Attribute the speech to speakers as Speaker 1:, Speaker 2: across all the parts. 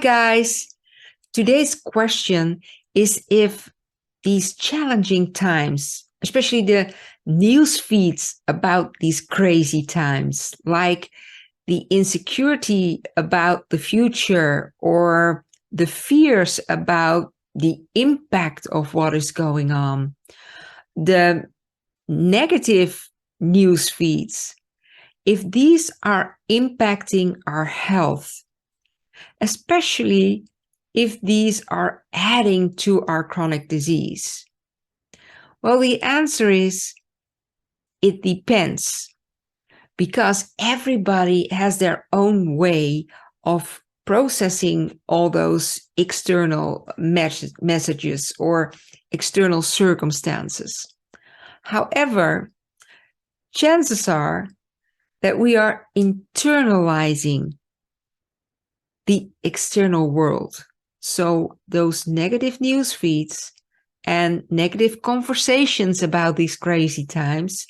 Speaker 1: guys. Today's question is if these challenging times, especially the news feeds about these crazy times, like the insecurity about the future or the fears about the impact of what is going on, the negative news feeds, if these are impacting our health, especially if these are adding to our chronic disease? Well, the answer is it depends, because everybody has their own way of processing all those external messages or external circumstances. However, chances are that we are internalizing the external world. So those negative news feeds and negative conversations about these crazy times,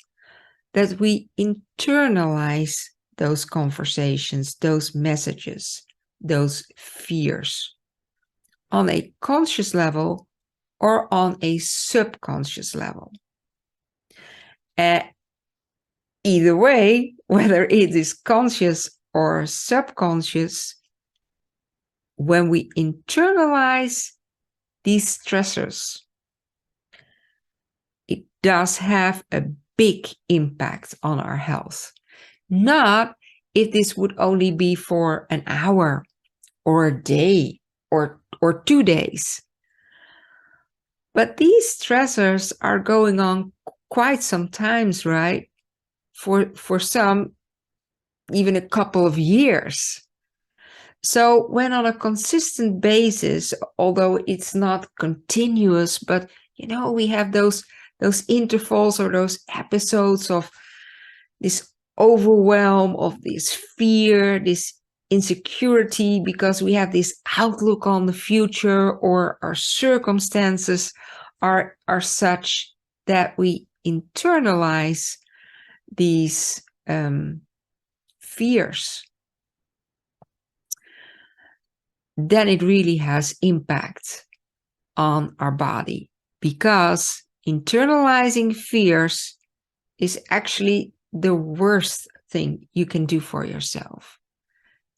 Speaker 1: that we internalize those conversations, those messages, those fears on a conscious level or on a subconscious level. Either way, whether it is conscious or subconscious, when we internalize these stressors, it does have a big impact on our health. Not if this would only be for an hour or a day or 2 days. But these stressors are going on quite some times, right? For some, even a couple of years. So when on a consistent basis, although it's not continuous, but we have those intervals or those episodes of this overwhelm, of this fear, this insecurity, because we have this outlook on the future, or our circumstances are such that we internalize these fears, then it really has impact on our body, because internalizing fears is actually the worst thing you can do for yourself.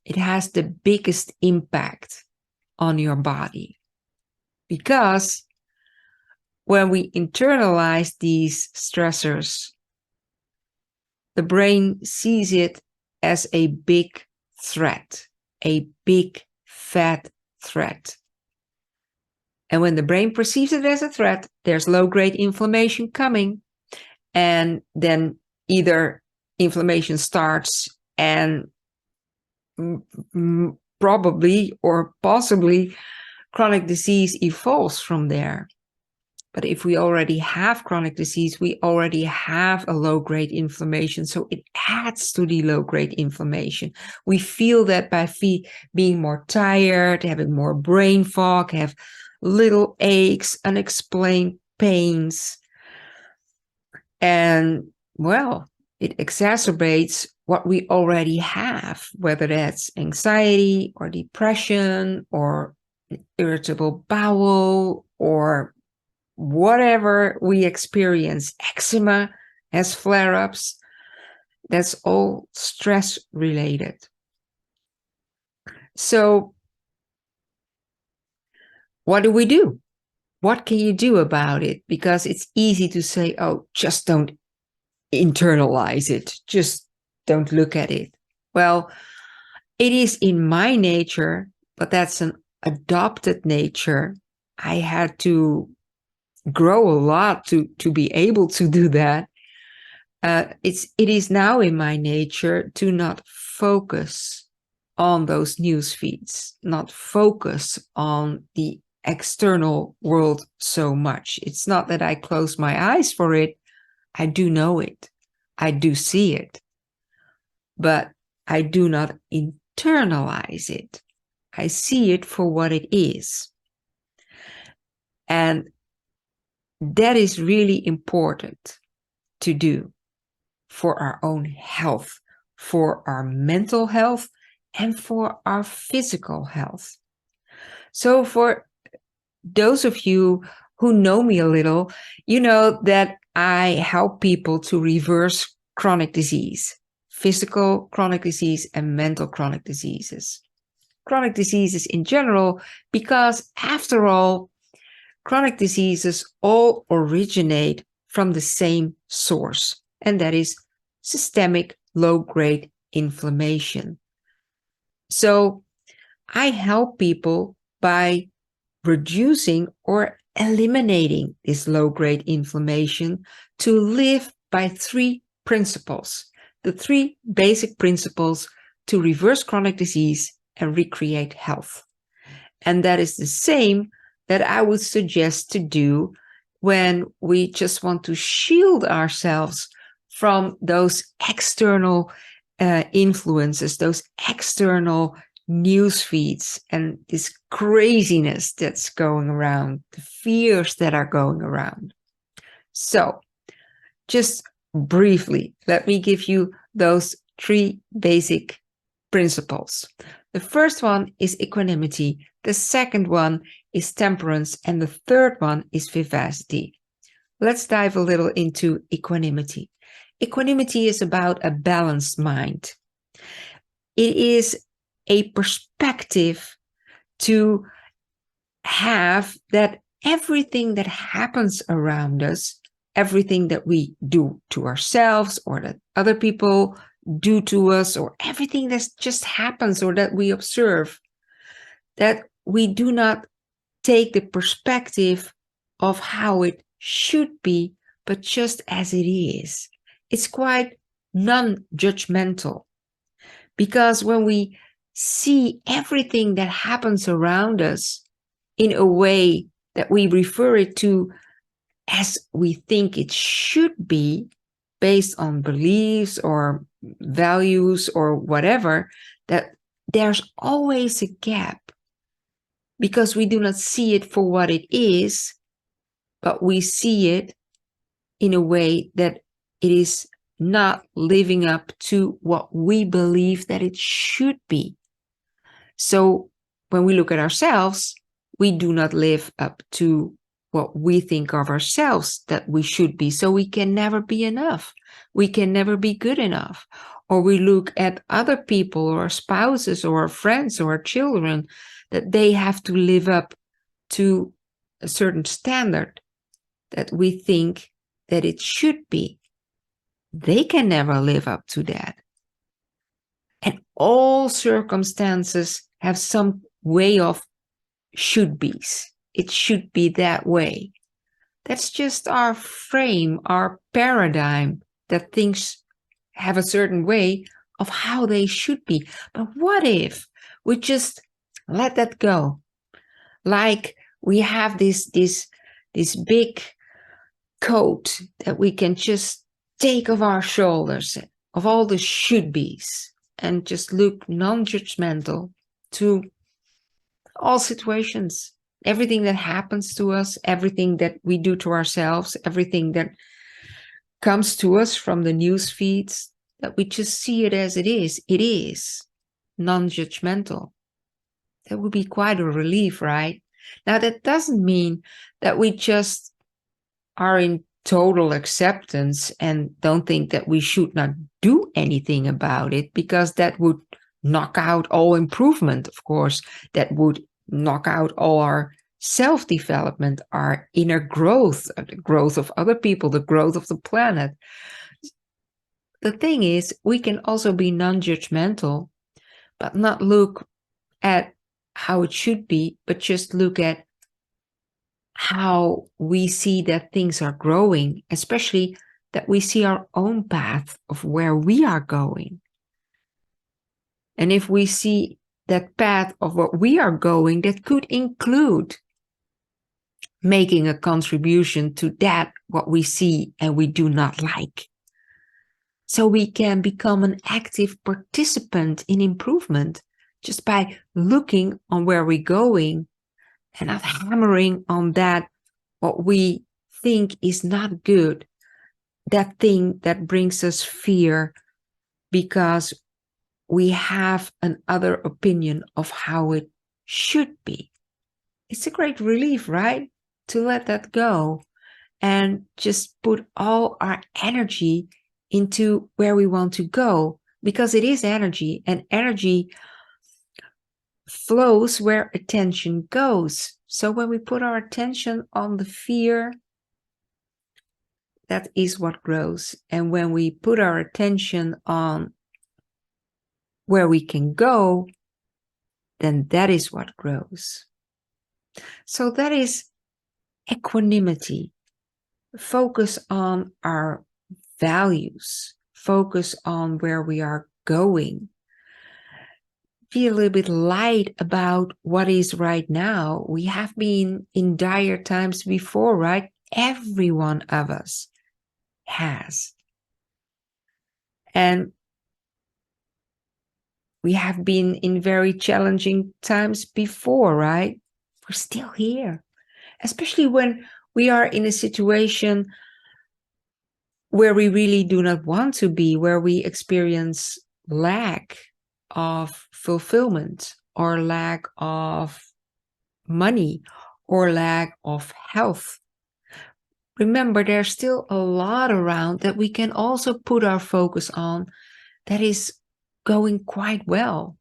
Speaker 1: It has the biggest impact on your body, because when we internalize these stressors, the brain sees it as a big threat, a big fat threat. And when the brain perceives it as a threat, there's low-grade inflammation coming, and then either inflammation starts and probably or possibly chronic disease evolves from there. But if we already have chronic disease, we already have a low-grade inflammation, so it adds to the low-grade inflammation. We feel that by being more tired, having more brain fog, have little aches, unexplained pains. And, well, it exacerbates what we already have, whether that's anxiety or depression or irritable bowel or whatever we experience. Eczema has flare-ups. That's all stress related. So what do? What can you do about it? Because it's easy to say, oh, just don't internalize it. Just don't look at it. Well, it is in my nature, but that's an adopted nature. I had to grow a lot to be able to do that. It is now in my nature to not focus on those news feeds, not focus on the external world so much. It's not that I close my eyes for it. I do know it. I do see it. But I do not internalize it. I see it for what it is. And that is really important to do for our own health, for our mental health, and for our physical health. So for those of you who know me a little, you know that I help people to reverse chronic disease, physical chronic disease and mental chronic diseases. Chronic diseases in general, because after all, chronic diseases all originate from the same source, and that is systemic low-grade inflammation. So I help people by reducing or eliminating this low-grade inflammation to live by three principles, the three basic principles to reverse chronic disease and recreate health. And that is the same that I would suggest to do when we just want to shield ourselves from those external influences, those external news feeds, and this craziness that's going around, the fears that are going around. So, just briefly, let me give you those three basic principles. The first one is equanimity, the second one is temperance, and the third one is vivacity. Let's dive a little into equanimity. Equanimity is about a balanced mind. It is a perspective to have that everything that happens around us, everything that we do to ourselves or that other people do to us, or everything that just happens or that we observe, that we do not take the perspective of how it should be, but just as it is. It's quite non-judgmental, because when we see everything that happens around us in a way that we refer it to as we think it should be, based on beliefs or values or whatever, that there's always a gap, because we do not see it for what it is, but we see it in a way that it is not living up to what we believe that it should be. So when we look at ourselves, we do not live up to what we think of ourselves that we should be. So we can never be enough. We can never be good enough. Or we look at other people or our spouses or our friends or our children, that they have to live up to a certain standard that we think that it should be. They can never live up to that. And all circumstances have some way of should be's. It should be that way. That's just our frame, our paradigm, that things have a certain way of how they should be. But what if we just let that go? Like we have this big coat that we can just take off our shoulders of all the should be's, and just look non-judgmental to all situations, everything that happens to us, everything that we do to ourselves, everything that comes to us from the news feeds, that we just see it as it is. It is non-judgmental. That would be quite a relief, right? Now, that doesn't mean that we just are in total acceptance and don't think that we should not do anything about it, because that would knock out all improvement, of course. That would knock out all our self-development, our inner growth, the growth of other people, the growth of the planet. The thing is, we can also be non-judgmental, but not look at how it should be, but just look at how we see that things are growing, especially that we see our own path of where we are going. And if we see that path of what we are going, that could include making a contribution to that what we see and we do not like. So we can become an active participant in improvement just by looking on where we're going and not hammering on that what we think is not good, that thing that brings us fear because we have another opinion of how it should be. It's a great relief, right? To let that go and just put all our energy into where we want to go, because it is energy, and energy flows where attention goes. So when we put our attention on the fear, that is what grows. And when we put our attention on where we can go, then that is what grows. So that is equanimity. Focus on our values. Focus on where we are going. Be a little bit light about what is right now. We have been in dire times before, right? Every one of us has. And we have been in very challenging times before, right? We're still here, especially when we are in a situation where we really do not want to be, where we experience lack of fulfillment or lack of money or lack of health. Remember, there's still a lot around that we can also put our focus on that is going quite well.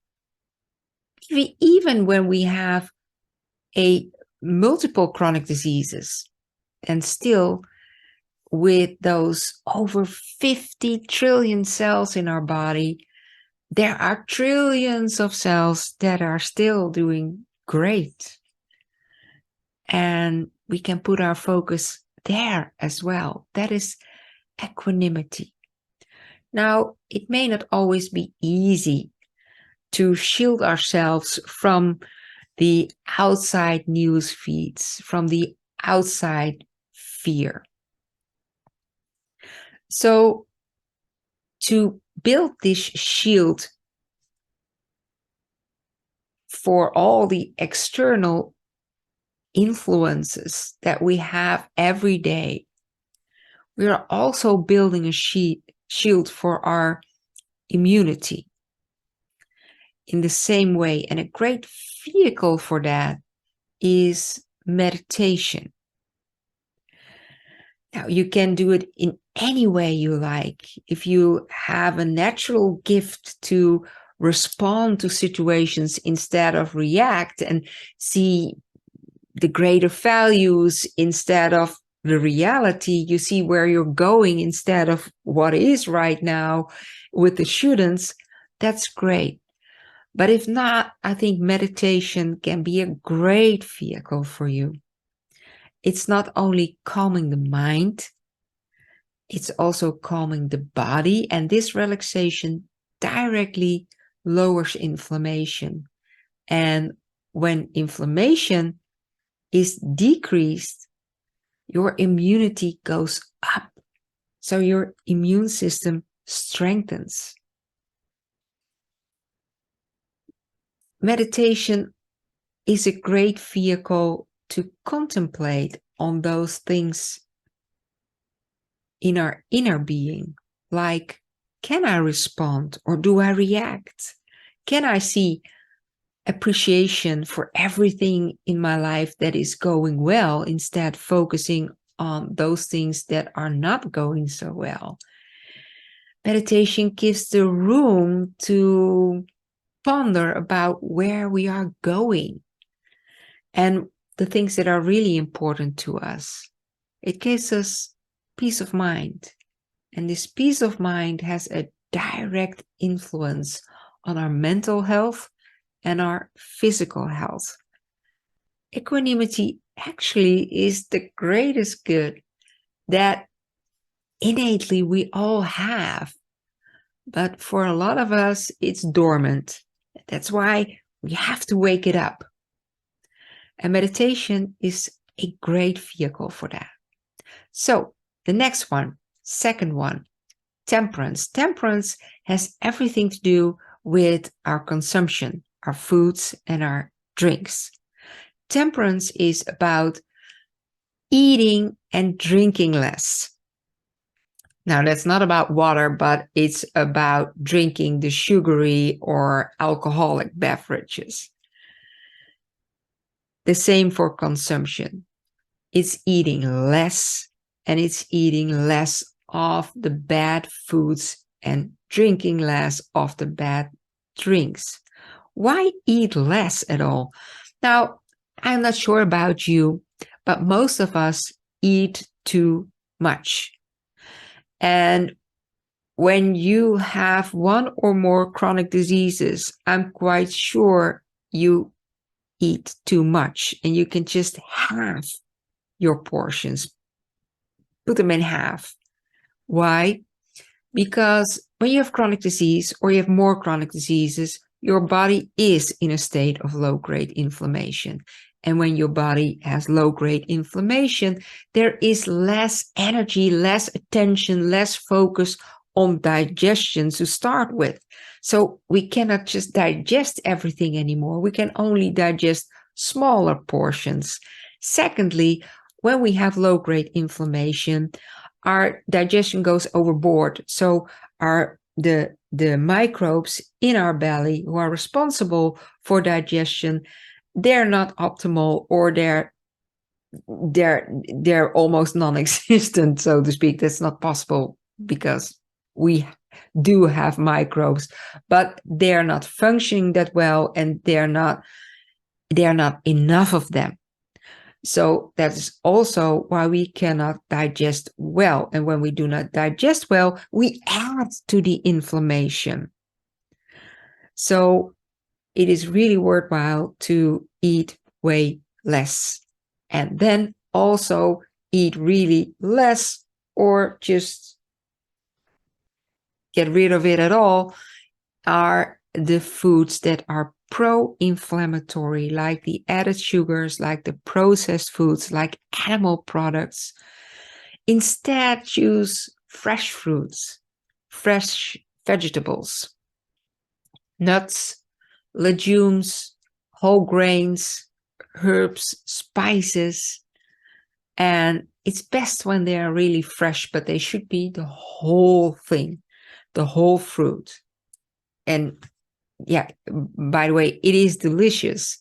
Speaker 1: Even when we have a multiple chronic diseases, and still with those over 50 trillion cells in our body, there are trillions of cells that are still doing great. And we can put our focus there as well. That is equanimity. Now, it may not always be easy to shield ourselves from the outside news feeds, from the outside fear. So, to build this shield for all the external influences that we have every day, we are also building a shield for our immunity in the same way. And a great vehicle for that is meditation. Now, you can do it in any way you like. If you have a natural gift to respond to situations instead of react, and see the greater values instead of the reality, you see where you're going instead of what is right now with the shouldn'ts, that's great. But if not, I think meditation can be a great vehicle for you. It's not only calming the mind, it's also calming the body, and this relaxation directly lowers inflammation. And when inflammation is decreased, your immunity goes up. So your immune system strengthens. Meditation is a great vehicle to contemplate on those things in our inner being, like, can I respond or do I react? Can I see appreciation for everything in my life that is going well, instead focusing on those things that are not going so well? Meditation gives the room to ponder about where we are going and the things that are really important to us. It gives us peace of mind. And this peace of mind has a direct influence on our mental health and our physical health. Equanimity actually is the greatest good that innately we all have. But for a lot of us, it's dormant. That's why we have to wake it up. And meditation is a great vehicle for that. So the next one, second one, temperance. Temperance has everything to do with our consumption, our foods and our drinks. Temperance is about eating and drinking less. Now, that's not about water, but it's about drinking the sugary or alcoholic beverages. The same for consumption. It's eating less, and it's eating less of the bad foods and drinking less of the bad drinks. Why eat less at all? Now, I'm not sure about you, but most of us eat too much. And when you have one or more chronic diseases, I'm quite sure you eat too much, and you can just halve your portions, put them in half. Why? Because when you have chronic disease or you have more chronic diseases, your body is in a state of low-grade inflammation. And when your body has low-grade inflammation, there is less energy, less attention, less focus on digestion to start with. So we cannot just digest everything anymore. We can only digest smaller portions. Secondly, when we have low-grade inflammation, our digestion goes overboard. So the microbes in our belly who are responsible for digestion, they're not optimal, or they're almost non-existent, so to speak. That's not possible because we do have microbes, but they're not functioning that well, and they're not enough of them. So that is also why we cannot digest well. And when we do not digest well, we add to the inflammation. So it is really worthwhile to eat way less. And then also eat really less, or just get rid of it at all, are the foods that are pro-inflammatory, like the added sugars, like the processed foods, like animal products. Instead, choose fresh fruits, fresh vegetables, nuts, legumes, whole grains, herbs, spices. And it's best when they are really fresh, but they should be the whole thing, the whole fruit. And yeah, by the way, it is delicious,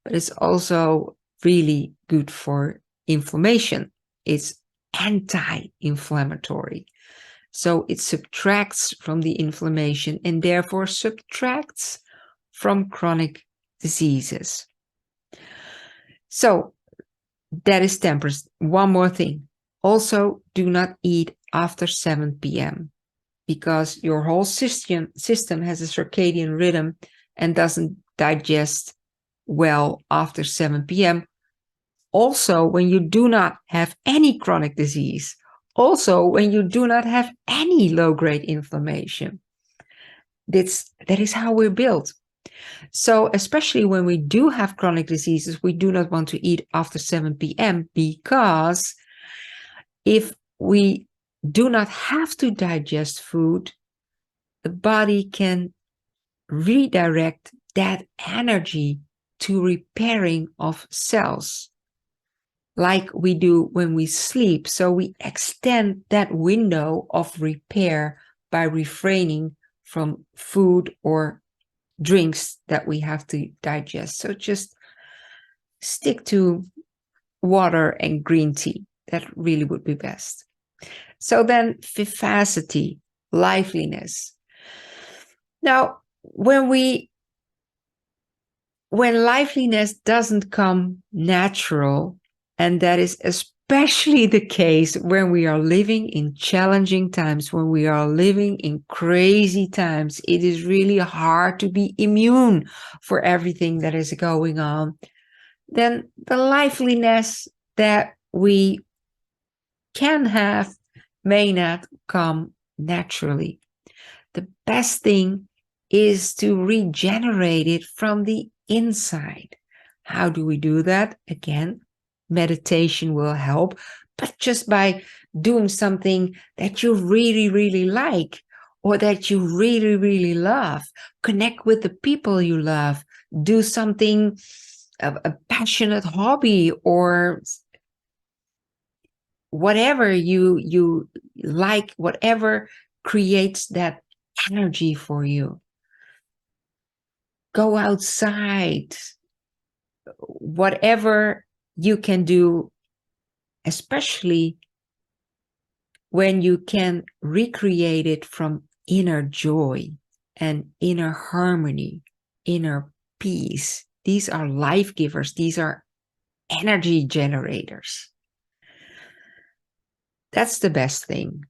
Speaker 1: but it's also really good for inflammation. It's anti-inflammatory. So it subtracts from the inflammation and therefore subtracts from chronic diseases. So that is temperance. One more thing. Also, do not eat after 7 p.m. because your whole system has a circadian rhythm and doesn't digest well after 7 p.m. Also, when you do not have any chronic disease. Also, when you do not have any low-grade inflammation. That is how we're built. So especially when we do have chronic diseases, we do not want to eat after 7 p.m. because if we do not have to digest food, the body can redirect that energy to repairing of cells, like we do when we sleep. So we extend that window of repair by refraining from food or drinks that we have to digest. So just stick to water and green tea. That really would be best. So then vivacity, liveliness. Now, when liveliness doesn't come natural, and that is especially the case when we are living in challenging times, when we are living in crazy times, it is really hard to be immune for everything that is going on. Then the liveliness that we can have may not come naturally. The best thing is to regenerate it from the inside. How do we do that? Again, meditation will help, but just by doing something that you really, really like, or that you really, really love. Connect with the people you love. Do something, a passionate hobby, or whatever you like, whatever creates that energy for you. Go outside, whatever you can do, especially when you can recreate it from inner joy and inner harmony, inner peace. These are life givers. These are energy generators. That's the best thing.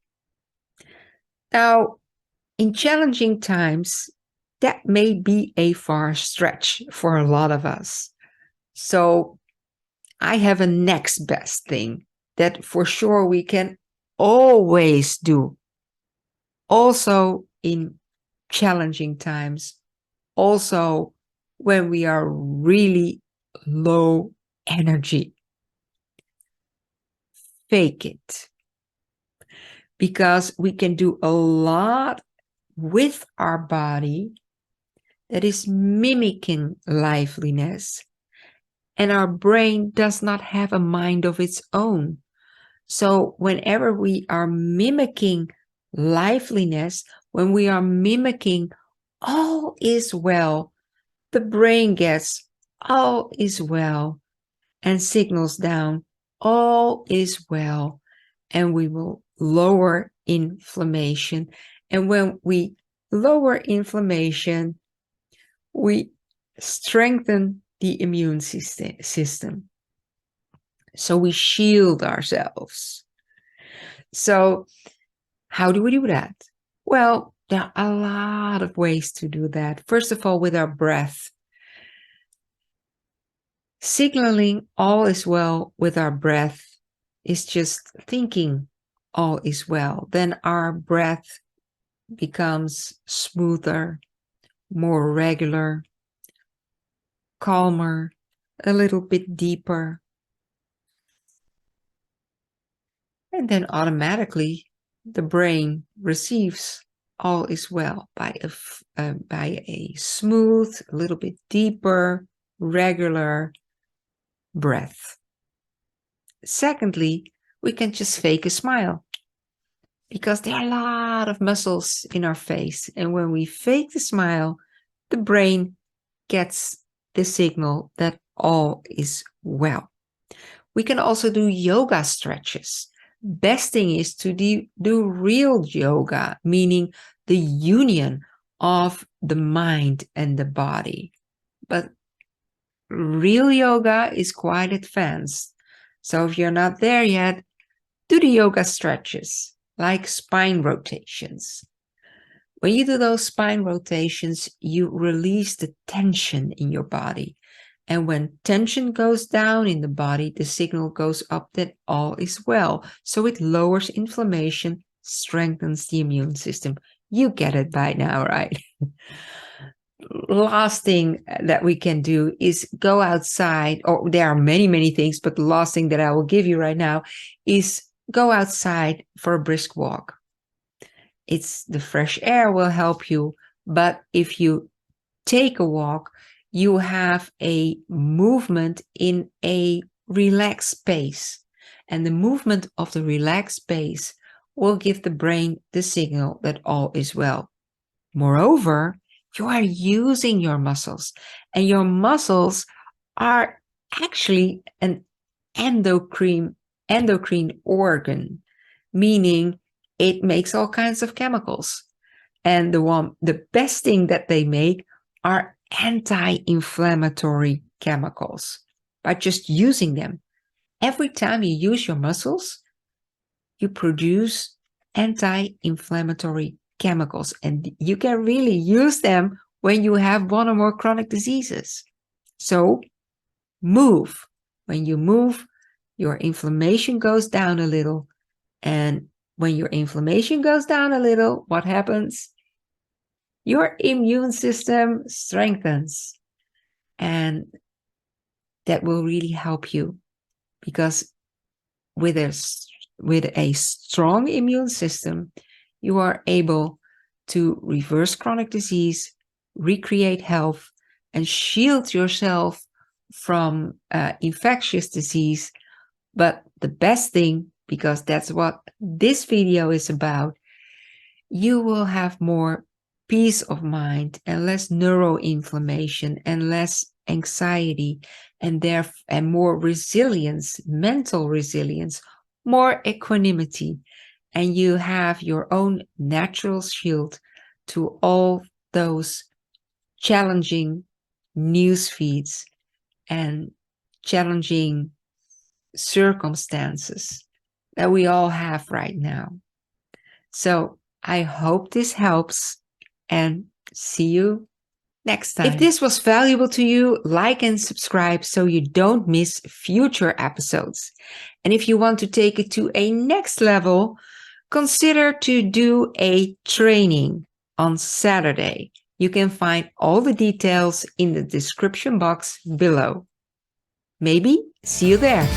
Speaker 1: Now, in challenging times, that may be a far stretch for a lot of us. So I have a next best thing that for sure we can always do. Also in challenging times, also when we are really low energy. Fake it. Because we can do a lot with our body that is mimicking liveliness. And our brain does not have a mind of its own. So whenever we are mimicking liveliness, when we are mimicking all is well, the brain gets all is well and signals down all is well, and we will lower inflammation. And when we lower inflammation, we strengthen the immune system. So we shield ourselves. So how do we do that? Well, there are a lot of ways to do that. First of all, with our breath. Signaling all is well with our breath is just thinking all is well. Then our breath becomes smoother, more regular, calmer, a little bit deeper. And then automatically the brain receives all is well by a smooth, a little bit deeper, regular breath. Secondly, we can just fake a smile because there are a lot of muscles in our face. And when we fake the smile, the brain gets the signal that all is well. We can also do yoga stretches. Best thing is to do real yoga, meaning the union of the mind and the body. But real yoga is quite advanced. So if you're not there yet, do the yoga stretches, like spine rotations. When you do those spine rotations, you release the tension in your body. And when tension goes down in the body, the signal goes up that all is well. So it lowers inflammation, strengthens the immune system. You get it by now, right? Last thing that we can do is go outside, or there are many, many things, but the last thing that I will give you right now is go outside for a brisk walk. It's the fresh air will help you, but if you take a walk, you have a movement in a relaxed space. And the movement of the relaxed space will give the brain the signal that all is well. Moreover, you are using your muscles, and your muscles are actually an endocrine organ, meaning it makes all kinds of chemicals. And the best thing that they make are anti-inflammatory chemicals by just using them. Every time you use your muscles, you produce anti-inflammatory chemicals, and you can really use them when you have one or more chronic diseases. So move. When you move, your inflammation goes down a little. And when your inflammation goes down a little, what happens? Your immune system strengthens. And that will really help you, because with a strong immune system, you are able to reverse chronic disease, recreate health, and shield yourself from infectious disease. But the best thing, because that's what this video is about, you will have more peace of mind and less neuroinflammation and less anxiety and more resilience, mental resilience, more equanimity, and you have your own natural shield to all those challenging news feeds and challenging circumstances that we all have right now. So I hope this helps, and see you next time. If this was valuable to you, like and subscribe so you don't miss future episodes. And if you want to take it to a next level, consider to do a training on Saturday. You can find all the details in the description box below. Maybe see you there.